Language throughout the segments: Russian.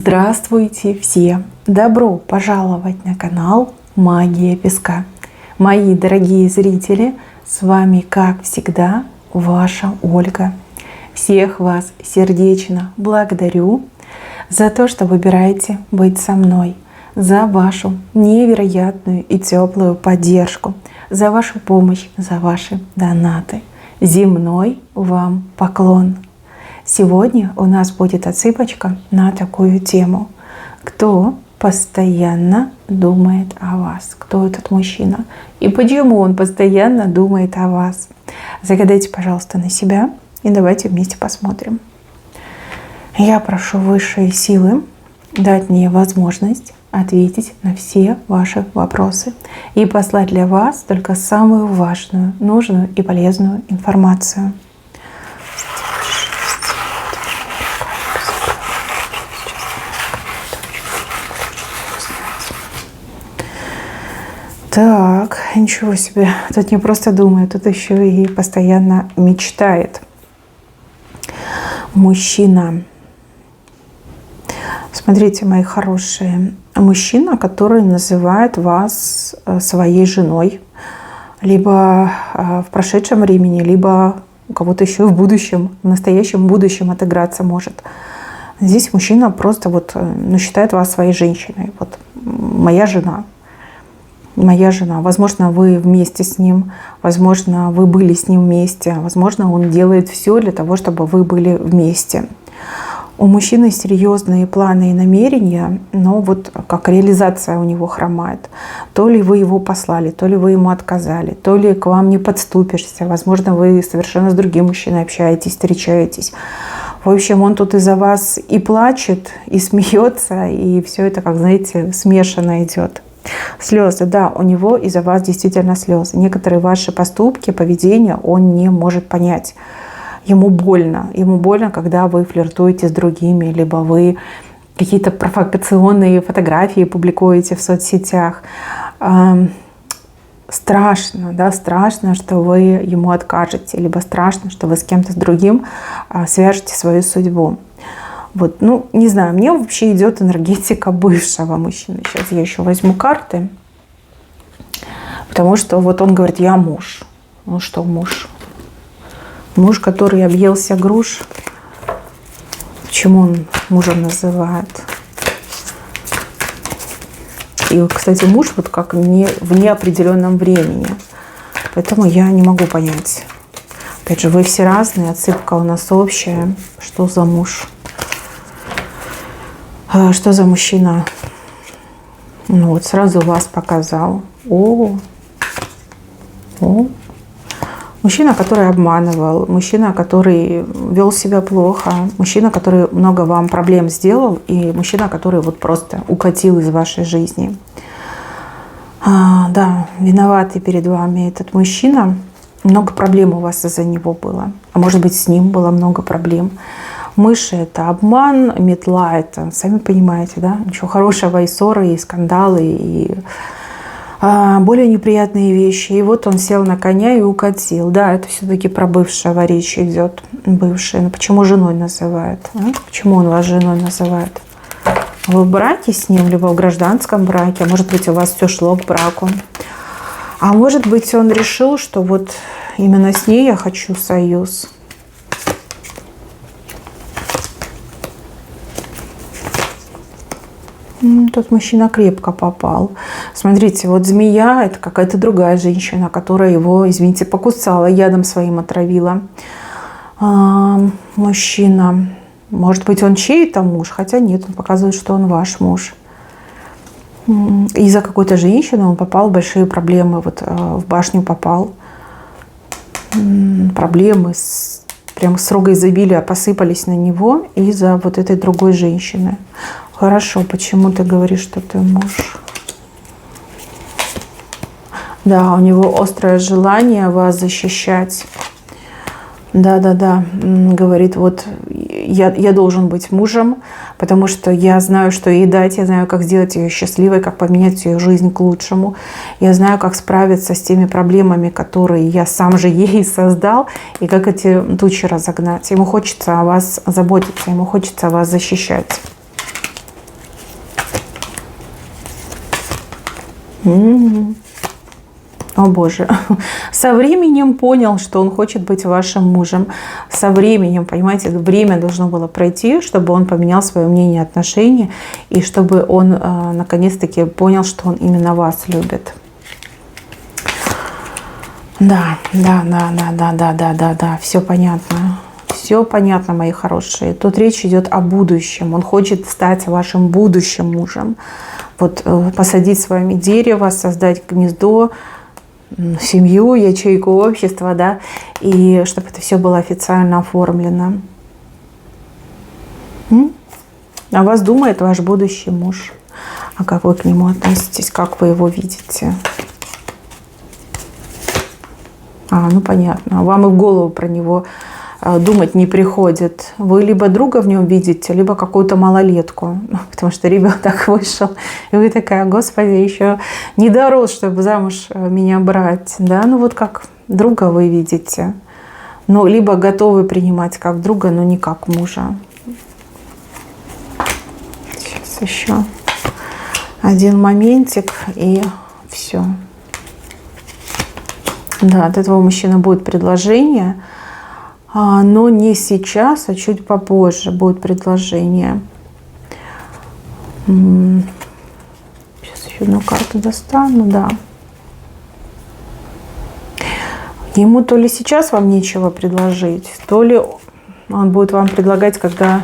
Здравствуйте все! Добро пожаловать на канал Магия Песка. Мои дорогие зрители, с вами, как всегда, ваша Ольга. Всех вас сердечно благодарю за то, что выбираете быть со мной, за вашу невероятную и теплую поддержку, за вашу помощь, за ваши донаты. Земной вам поклон! Сегодня у нас будет отсыпочка на такую тему. Кто постоянно думает о вас? Кто этот мужчина? И почему он постоянно думает о вас? Загадайте, пожалуйста, на себя и давайте вместе посмотрим. Я прошу высшие силы дать мне возможность ответить на все ваши вопросы и послать для вас только самую важную, нужную и полезную информацию. Так, ничего себе. Тут не просто думает, тут еще и постоянно мечтает. Мужчина. Смотрите, мои хорошие. Мужчина, который называет вас своей женой. Либо в прошедшем времени, либо у кого-то еще в будущем, в настоящем будущем отыграться может. Здесь мужчина просто считает вас своей женщиной. Вот моя жена. Моя жена. Возможно, вы вместе с ним, возможно, вы были с ним вместе, возможно, он делает все для того, чтобы вы были вместе. У мужчины серьезные планы и намерения, но как реализация у него хромает. То ли вы его послали, то ли вы ему отказали, то ли к вам не подступишься, возможно, вы совершенно с другим мужчиной общаетесь, встречаетесь. В общем, он тут из-за вас и плачет, и смеется, и все это, как знаете, смешанно идет. Слезы, да, у него из-за вас действительно слезы. Некоторые ваши поступки, поведение он не может понять. Ему больно, когда вы флиртуете с другими, либо вы какие-то провокационные фотографии публикуете в соцсетях. Страшно, да, страшно, что вы ему откажете, либо страшно, что вы с кем-то с другим свяжете свою судьбу. Не знаю, мне вообще идет энергетика бывшего мужчины. Сейчас я еще возьму карты. Потому что он говорит, я муж. Ну что муж? Муж, который объелся груш. Почему он мужем называет? И, кстати, муж как в неопределенном времени. Поэтому я не могу понять. Опять же, вы все разные, отсыпка у нас общая. Что за муж? Что за мужчина? Сразу вас показал. Мужчина, который обманывал, мужчина, который вел себя плохо, мужчина, который много вам проблем сделал, и мужчина, который просто укатил из вашей жизни. Да, виноватый перед вами этот мужчина. Много проблем у вас из-за него было. А может быть, с ним было много проблем. Мыши – это обман, метла – это, сами понимаете, да, ничего хорошего, и ссоры, и скандалы, и более неприятные вещи. И он сел на коня и укатил. Да, это все-таки про бывшего речь идет. Бывший. Но почему женой называют? Почему он вас женой называет? Вы в браке с ним, либо в гражданском браке. А может быть, у вас все шло к браку. А может быть, он решил, что именно с ней я хочу союз. Тот мужчина крепко попал. Смотрите, змея – это какая-то другая женщина, которая его, извините, покусала, ядом своим отравила. Мужчина. Может быть, он чей-то муж, хотя нет, он показывает, что он ваш муж. Из-за какой-то женщины он попал в большие проблемы, в башню попал. Проблемы прям с рога изобилия посыпались на него из-за этой другой женщины. Хорошо, почему ты говоришь, что ты муж? Да, у него острое желание вас защищать. Да, говорит, я должен быть мужем, потому что я знаю, что ей дать, я знаю, как сделать ее счастливой, как поменять ее жизнь к лучшему. Я знаю, как справиться с теми проблемами, которые я сам же ей создал, и как эти тучи разогнать. Ему хочется о вас заботиться, ему хочется вас защищать. О боже. Со временем понял, что он хочет быть вашим мужем. Со временем, понимаете, время должно было пройти, чтобы он поменял свое мнение, отношения, и чтобы он наконец-таки понял, что он именно вас любит. Да, все понятно. Все понятно, мои хорошие. Тут речь идет о будущем. Он хочет стать вашим будущим мужем. Вот посадить с вами дерево, создать гнездо, семью, ячейку общества, да, и чтобы это все было официально оформлено. О вас думает ваш будущий муж. А как вы к нему относитесь, как вы его видите? Ну понятно. Вам и в голову про него думать не приходит. Вы либо друга в нем видите, либо какую-то малолетку. Потому что ребенок вышел, и вы такая: Господи, еще не дорос, чтобы замуж меня брать. Да, ну вот как друга вы видите. Ну, либо готовы принимать как друга, но не как мужа. Сейчас еще один моментик, и все. Да, от этого мужчины будет предложение. Но не сейчас, а чуть попозже будет предложение. Сейчас еще одну карту достану, да. Ему то ли сейчас вам нечего предложить, то ли он будет вам предлагать, когда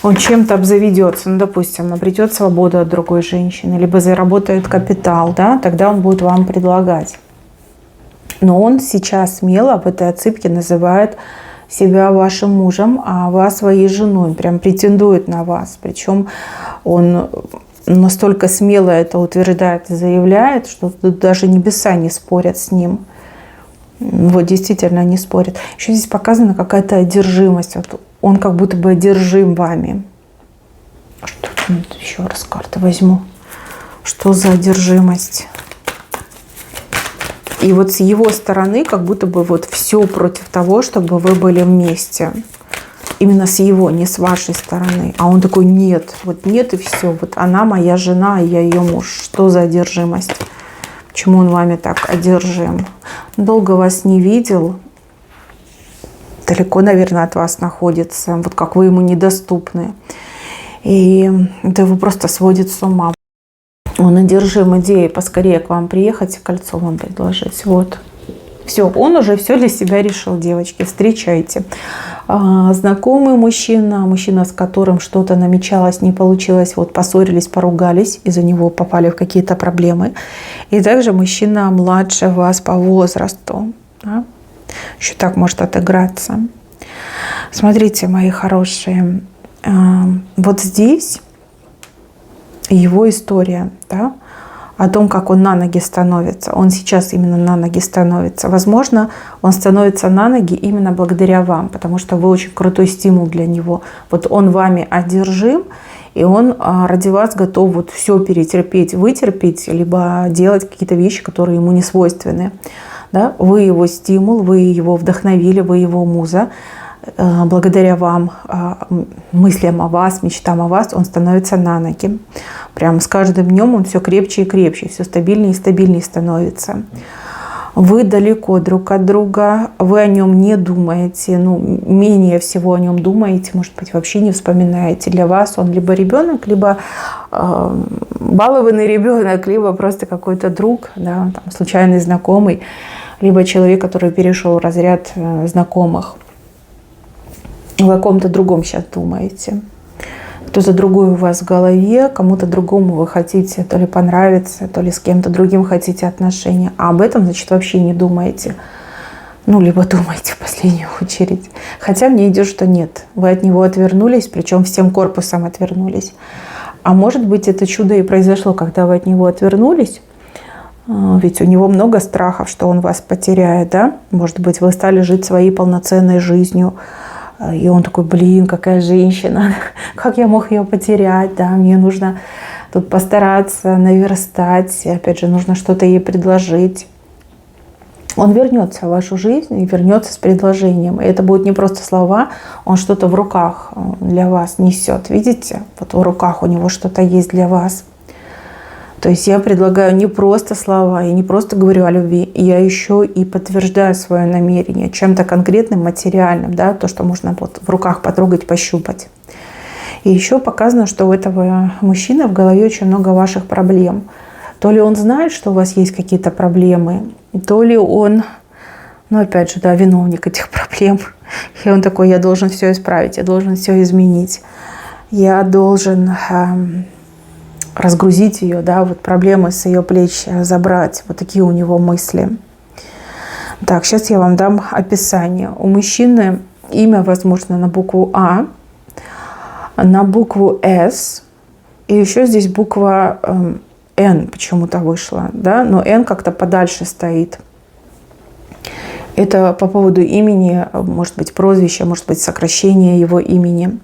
он чем-то обзаведется. Ну, допустим, обретет свободу от другой женщины, либо заработает капитал, да, тогда он будет вам предлагать. Но он сейчас смело в этой отсыпке называет себя вашим мужем, а вас своей женой. Прям претендует на вас. Причем он настолько смело это утверждает и заявляет, что тут даже небеса не спорят с ним. Вот действительно не спорят. Еще здесь показана какая-то одержимость. Вот он как будто бы одержим вами. Что тут? Еще раз карты возьму. Что за одержимость? И вот с его стороны как будто бы вот все против того, чтобы вы были вместе. Именно с его, не с вашей стороны. А он такой: нет, вот нет и все. Вот она моя жена, а я ее муж. Что за одержимость? Почему он вами так одержим? Долго вас не видел. Далеко, наверное, от вас находится. Вот как вы ему недоступны. И это его просто сводит с ума. Он одержим идеей поскорее к вам приехать и кольцо вам предложить. Вот. Все, он уже все для себя решил, девочки. Встречайте. Знакомый мужчина, мужчина, с которым что-то намечалось, не получилось, вот поссорились, поругались, из-за него попали в какие-то проблемы. И также мужчина младше вас по возрасту. Да? Еще так может отыграться. Смотрите, мои хорошие, вот здесь его история, да, о том, как он на ноги становится. Он сейчас именно на ноги становится. Возможно, он становится на ноги именно благодаря вам, потому что вы очень крутой стимул для него. Вот он вами одержим, и он ради вас готов вот все перетерпеть, вытерпеть, либо делать какие-то вещи, которые ему не свойственны. Да? Вы его стимул, вы его вдохновили, вы его муза. Благодаря вам, мыслям о вас, мечтам о вас, он становится на ноги. Прям с каждым днем он все крепче и крепче, все стабильнее и стабильнее становится. Вы далеко друг от друга, вы о нем не думаете, ну, менее всего о нем думаете, может быть, вообще не вспоминаете. Для вас он либо ребенок, либо балованный ребенок, либо просто какой-то друг, да, там, случайный знакомый, либо человек, который перешел в разряд знакомых. Вы о ком-то другом сейчас думаете. Кто-то другой у вас в голове, кому-то другому вы хотите то ли понравиться, то ли с кем-то другим хотите отношения. А об этом, значит, вообще не думаете. Ну, либо думаете в последнюю очередь. Хотя мне идет, что нет. Вы от него отвернулись, причем всем корпусом отвернулись. А может быть, это чудо и произошло, когда вы от него отвернулись. Ведь у него много страхов, что он вас потеряет, да? Может быть, вы стали жить своей полноценной жизнью. И он такой: блин, какая женщина, как я мог ее потерять, да, мне нужно тут постараться наверстать, опять же, нужно что-то ей предложить. Он вернется в вашу жизнь и вернется с предложением. И это будут не просто слова, он что-то в руках для вас несет, видите? Вот в руках у него что-то есть для вас. То есть я предлагаю не просто слова, я не просто говорю о любви, я еще и подтверждаю свое намерение чем-то конкретным, материальным, да, то, что можно вот в руках потрогать, пощупать. И еще показано, что у этого мужчины в голове очень много ваших проблем. То ли он знает, что у вас есть какие-то проблемы, то ли он, ну опять же, да, виновник этих проблем. И он такой: я должен все исправить, я должен все изменить, я должен разгрузить ее, да, вот проблемы с ее плеч забрать. Вот такие у него мысли. Так, сейчас я вам дам описание. У мужчины имя, возможно, на букву А, на букву С, и еще здесь буква Н почему-то вышла, да, но Н как-то подальше стоит. Это по поводу имени, может быть, прозвище, может быть, сокращение его имени.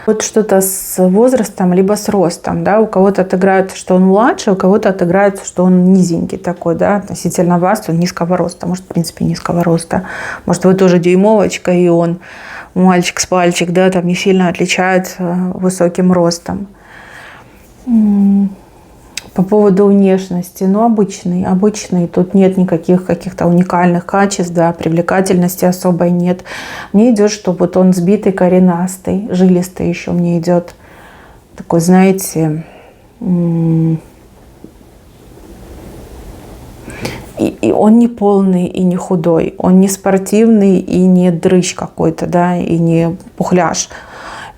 Вот что-то с возрастом, либо с ростом, да, у кого-то отыграет, что он младше, у кого-то отыграет, что он низенький такой, да, относительно вас, он низкого роста, может, в принципе, низкого роста. Может, вы тоже дюймовочка, и он мальчик с пальчик, да, там не сильно отличается высоким ростом. По поводу внешности, ну, обычный, тут нет никаких каких-то уникальных качеств, да, привлекательности особой нет. Мне идет, что вот он сбитый, коренастый, жилистый еще мне идет. Такой, знаете, и он не полный и не худой, он не спортивный и не дрыщ какой-то, да, и не пухляж.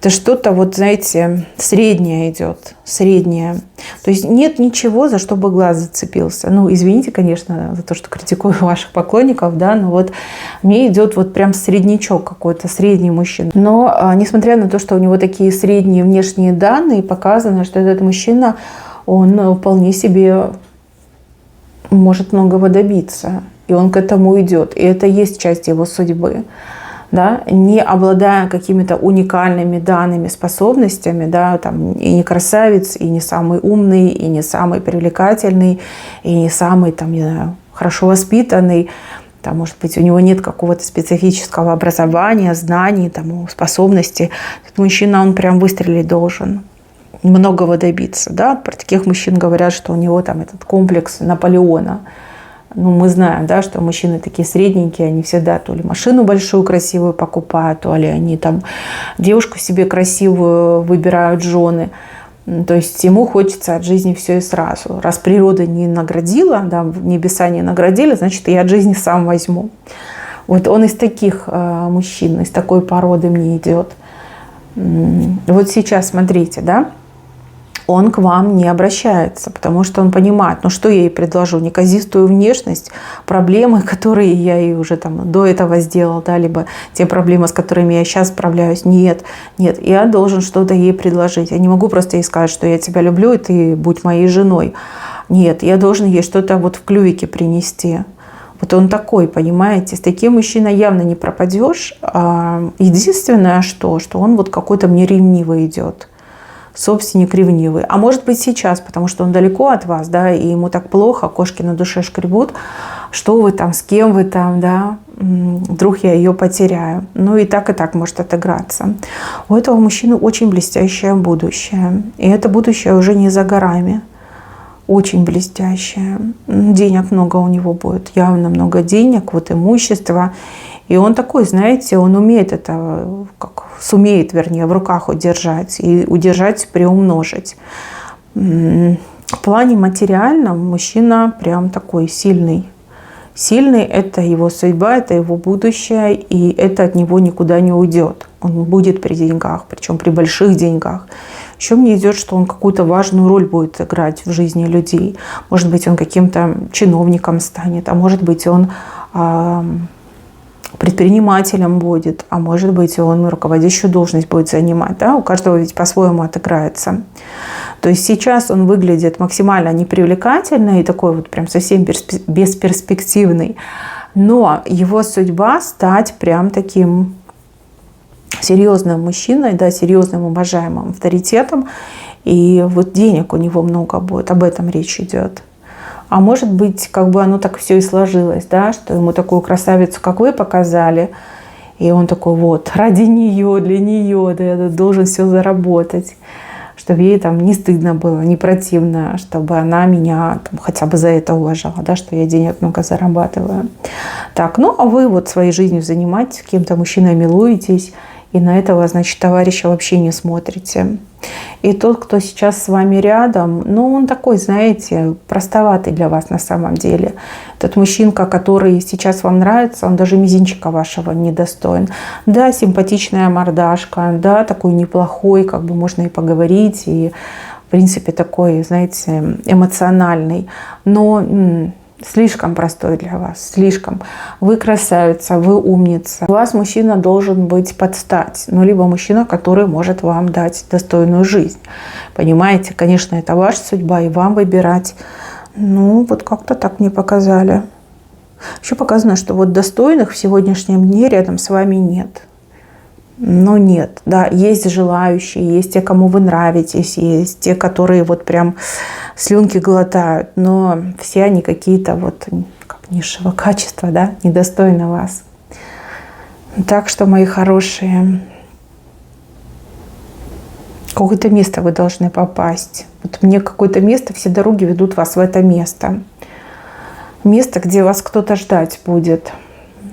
Это что-то, вот, знаете, среднее идет, среднее. То есть нет ничего, за что бы глаз зацепился. Ну, извините, конечно, за то, что критикую ваших поклонников, да, но вот мне идет вот прям среднячок какой-то, средний мужчина. Но, несмотря на то, что у него такие средние внешние данные, показано, что этот мужчина, он вполне себе может многого добиться. И он к этому идет. И это есть часть его судьбы. Да, не обладая какими-то уникальными данными, способностями, да, там, и не красавец, и не самый умный, и не самый привлекательный, и не самый, там, не знаю, хорошо воспитанный, там, может быть, у него нет какого-то специфического образования, знаний, там, способностей. Этот мужчина, он прям выстрелить должен, многого добиться. Да? Про таких мужчин говорят, что у него там этот комплекс Наполеона. Ну, мы знаем, да, что мужчины такие средненькие, они всегда то ли машину большую красивую покупают, то ли они там девушку себе красивую выбирают жены. То есть ему хочется от жизни все и сразу. Раз природа не наградила, да, небеса не наградили, значит, я от жизни сам возьму. Вот он из таких мужчин, из такой породы мне идет. Вот сейчас смотрите, да, он к вам не обращается, потому что он понимает, ну что я ей предложу, неказистую внешность, проблемы, которые я ей уже там до этого сделал, да, либо те проблемы, с которыми я сейчас справляюсь. Нет, я должен что-то ей предложить. Я не могу просто ей сказать, что я тебя люблю, и ты будь моей женой. Нет, я должен ей что-то вот в клювике принести. Вот он такой, понимаете, с таким мужчиной явно не пропадешь. Единственное, что он вот какой-то мне ревнивый идет. Собственник ревнивый. А может быть сейчас, потому что он далеко от вас, да, и ему так плохо, кошки на душе шкребут, что вы там, с кем вы там, да, вдруг я ее потеряю. Ну и так может отыграться. У этого мужчины очень блестящее будущее. И это будущее уже не за горами. Очень блестящее. Денег много у него будет, явно много денег, вот имущества. И он такой, знаете, он умеет это, сумеет, вернее, в руках удержать. И удержать, приумножить. В плане материальном мужчина прям такой сильный. Сильный – это его судьба, это его будущее, и это от него никуда не уйдет. Он будет при деньгах, причем при больших деньгах. Еще мне идет, что он какую-то важную роль будет играть в жизни людей. Может быть, он каким-то чиновником станет, а может быть, он предпринимателем будет, а может быть, он руководящую должность будет занимать. Да? У каждого ведь по-своему отыграется. То есть сейчас он выглядит максимально непривлекательно и такой вот прям совсем бесперспективный. Но его судьба стать прям таким серьезным мужчиной, да, серьезным, уважаемым авторитетом. И вот денег у него много будет. Об этом речь идет. А может быть, как бы оно так все и сложилось, да, что ему такую красавицу, как вы показали, и он такой, вот, ради нее, для нее, да, я должен все заработать. чтобы ей там не стыдно было, не противно, чтобы она меня там, хотя бы за это уважала, да, что я денег много зарабатываю. Так, ну а вы вот своей жизнью занимаетесь, каким-то мужчиной милуетесь, и на этого, значит, товарища вообще не смотрите. И тот, кто сейчас с вами рядом, ну, он такой, знаете, простоватый для вас на самом деле. Этот мужчинка, который сейчас вам нравится, он даже мизинчика вашего не достоин. Да, симпатичная мордашка, да, такой неплохой, как бы можно и поговорить, и, в принципе, такой, знаете, эмоциональный. Но слишком простой для вас, слишком. Вы красавица, вы умница. У вас мужчина должен быть под стать. Ну, либо мужчина, который может вам дать достойную жизнь. Понимаете, конечно, это ваша судьба, и вам выбирать. Ну, вот как-то так мне показали. Еще показано, что вот достойных в сегодняшнем дне рядом с вами нет. Но нет, да, есть желающие, есть те, кому вы нравитесь, есть те, которые вот прям слюнки глотают, но все они какие-то вот как низшего качества, да, недостойны вас. Так что, мои хорошие, в какое-то место вы должны попасть. Вот мне какое-то место, все дороги ведут вас в это место. Место, где вас кто-то ждать будет.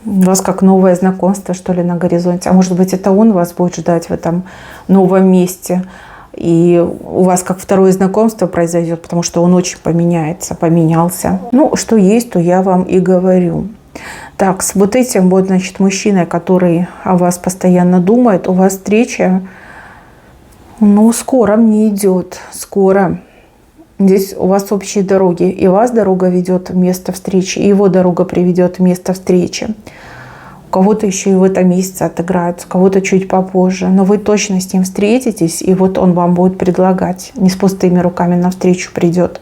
У вас как новое знакомство, что ли, на горизонте. А может быть, это он вас будет ждать в этом новом месте. И у вас как второе знакомство произойдет, потому что он очень поменялся. Ну, что есть, то я вам и говорю. Так, с вот этим вот, значит, мужчиной, который о вас постоянно думает, у вас встреча, ну, скоро мне идет, скоро. Здесь у вас общие дороги. И вас дорога ведет в место встречи, и его дорога приведет в место встречи. У кого-то еще и в этом месяце отыграются, у кого-то чуть попозже. Но вы точно с ним встретитесь, и вот он вам будет предлагать. Не с пустыми руками навстречу придет.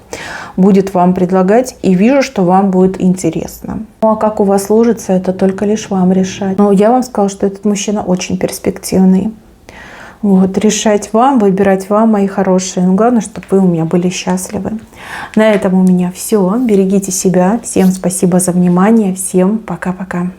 Будет вам предлагать, и вижу, что вам будет интересно. Ну а как у вас сложится, это только лишь вам решать. Но я вам сказала, что этот мужчина очень перспективный. Вот, решать вам, выбирать вам, мои хорошие. Но главное, чтобы вы у меня были счастливы. На этом у меня все. Берегите себя. Всем спасибо за внимание. Всем пока-пока.